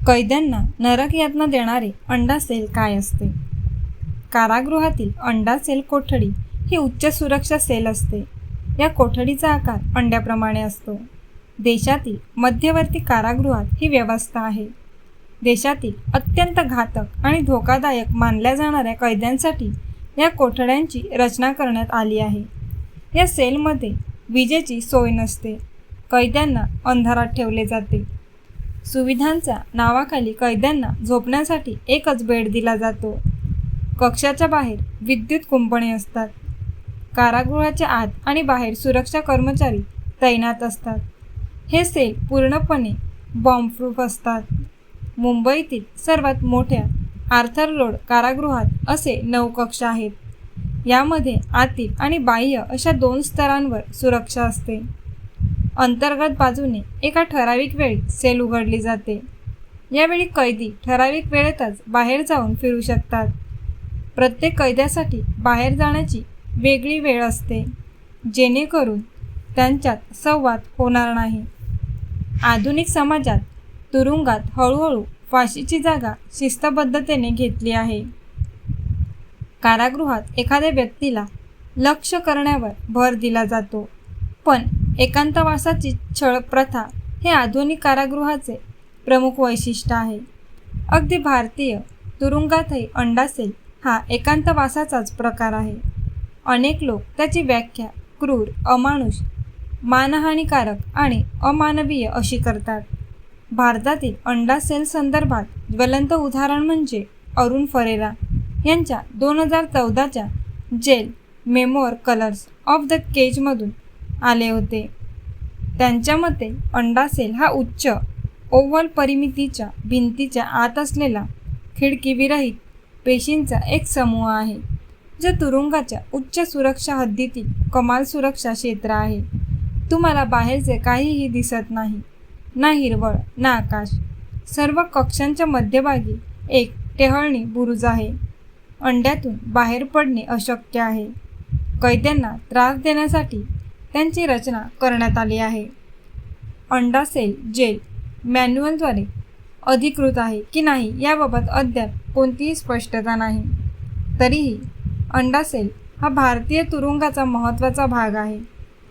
कैद्यांना नरक यातना देणारे अंडा सेल काय असते? कारागृहातील अंडा सेल कोठडी ही उच्च सुरक्षा सेल असते. या कोठडीचा आकार अंड्याप्रमाणे असतो. देशातील मध्यवर्ती कारागृहात ही व्यवस्था आहे. देशातील अत्यंत घातक आणि धोकादायक मानल्या जाणाऱ्या कैद्यांसाठी या कोठड्यांची रचना करण्यात आली आहे. या सेलमध्ये विजेची सोय नसते. कैद्यांना अंधारात ठेवले जाते. सुविधांच्या नावाखाली कैद्यांना झोपण्यासाठी एकच बेड दिला जातो. कक्षाच्या बाहेर विद्युत कुंपणे असतात. कारागृहाच्या आत आणि बाहेर सुरक्षा कर्मचारी तैनात असतात. हे सेल पूर्णपणे बॉम्बप्रूफ असतात. मुंबईतील सर्वात मोठ्या आर्थर रोड कारागृहात असे 9 कक्ष आहेत. यामध्ये आतील आणि बाह्य अशा 2 स्तरांवर सुरक्षा असते. अंतर्गत बाजूने एका ठराविक वेळी सेल उघडली जाते. यावेळी कैदी ठराविक वेळेतच बाहेर जाऊन फिरू शकतात. प्रत्येक कैद्यासाठी बाहेर जाण्याची वेगळी वेळ असते, जेणेकरून त्यांच्यात संवाद होणार नाही. आधुनिक समाजात तुरुंगात हळूहळू फाशीची जागा शिस्तबद्धतेने घेतली आहे. कारागृहात एखाद्या व्यक्तीला लक्ष्य करण्यावर भर दिला जातो. पण एकांतवासाची छळ प्रथा हे आधुनिक कारागृहाचे प्रमुख वैशिष्ट्य आहे. अगदी भारतीय तुरुंगातही अंडा सेल हा एकांतवासाचाच प्रकार आहे. अनेक लोक त्याची व्याख्या क्रूर, अमानुष, मानहानिकारक आणि अमानवीय अशी करतात. भारतातील अंडा सेल संदर्भात ज्वलंत उदाहरण म्हणजे अरुण फरेरा यांच्या 2014च्या जेल मेमोअर कलर्स ऑफ द केजमधून आले होते. त्यांच्या मते अंडा सेल हा उच्च ओव्हल परिमितीच्या भिंतीच्या आत असलेला खिडकीविरहित पेशींचा एक समूह आहे, जो तुरुंगाच्या उच्च सुरक्षा हद्दीतील कमाल सुरक्षा क्षेत्र आहे. तुम्हाला बाहेरचे काहीही दिसत नाही, ना हिरवळ ना आकाश. सर्व कक्षांच्या मध्यभागी एक टेहळणी बुरुज आहे. अंड्यातून बाहेर पडणे अशक्य आहे. कैद्यांना त्रास देण्यासाठी त्यांची रचना करण्यात आली आहे. अंडा सेल जेल मॅन्युअलद्वारे अधिकृत आहे की नाही याबाबत अद्याप कोणतीही स्पष्टता नाही. तरीही अंडा सेल हा भारतीय तुरुंगाचा महत्त्वाचा भाग आहे.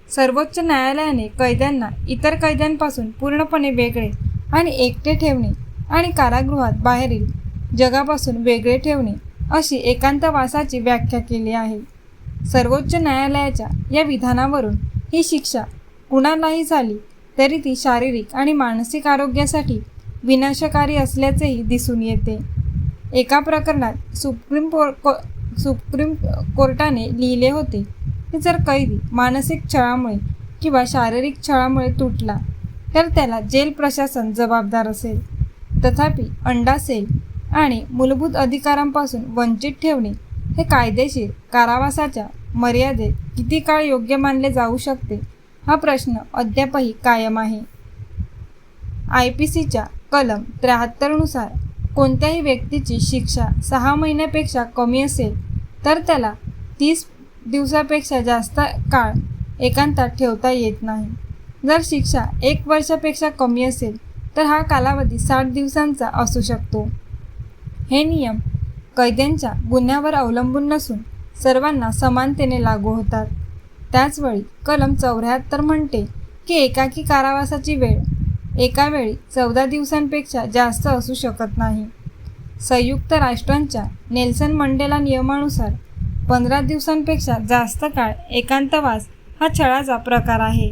सर्वोच्च न्यायालयाने कैद्यांना इतर कैद्यांपासून पूर्णपणे वेगळे आणि एकटे ठेवणे आणि कारागृहात बाहेरील जगापासून वेगळे ठेवणे अशी एकांतवासाची व्याख्या केली आहे. सर्वोच्च न्यायालयाच्या या विधानावरून ही शिक्षा कुणालाही झाली तरी ती शारीरिक आणि मानसिक आरोग्यासाठी विनाशकारी असल्याचेही दिसून येते. एका प्रकरणात सुप्रीम कोर्टाने लिहिले होते की जर कैदी मानसिक छळामुळे किंवा शारीरिक छळामुळे तुटला तर त्याला जेल प्रशासन जबाबदार असेल. तथापि अंडा सेल आणि मूलभूत अधिकारांपासून वंचित ठेवणे हे कायदेशीर कारावासाच्या मर्यादेत किती काळ योग्य मानले जाऊ शकते हा प्रश्न अद्यापही कायम आहे. IPCच्या कलम 73 नुसार कोणत्याही व्यक्तीची शिक्षा 6 महिन्यापेक्षा कमी असेल तर त्याला 30 दिवसापेक्षा जास्त काळ एकांतात ठेवता येत नाही. जर शिक्षा 1 वर्षापेक्षा कमी असेल तर हा कालावधी 60 दिवसांचा असू शकतो. हे नियम कैद्यांच्या गुन्ह्यावर अवलंबून नसून सर्वांना समानतेने लागू होतात. त्याचवेळी कलम 74 म्हणते की एकाकी कारावासाची वेळ एका वेळी 14 दिवसांपेक्षा जास्त असू शकत नाही. संयुक्त राष्ट्रांच्या नेल्सन मंडेला नियमानुसार 15 दिवसांपेक्षा जास्त काळ एकांतवास हा छळाचा प्रकार आहे.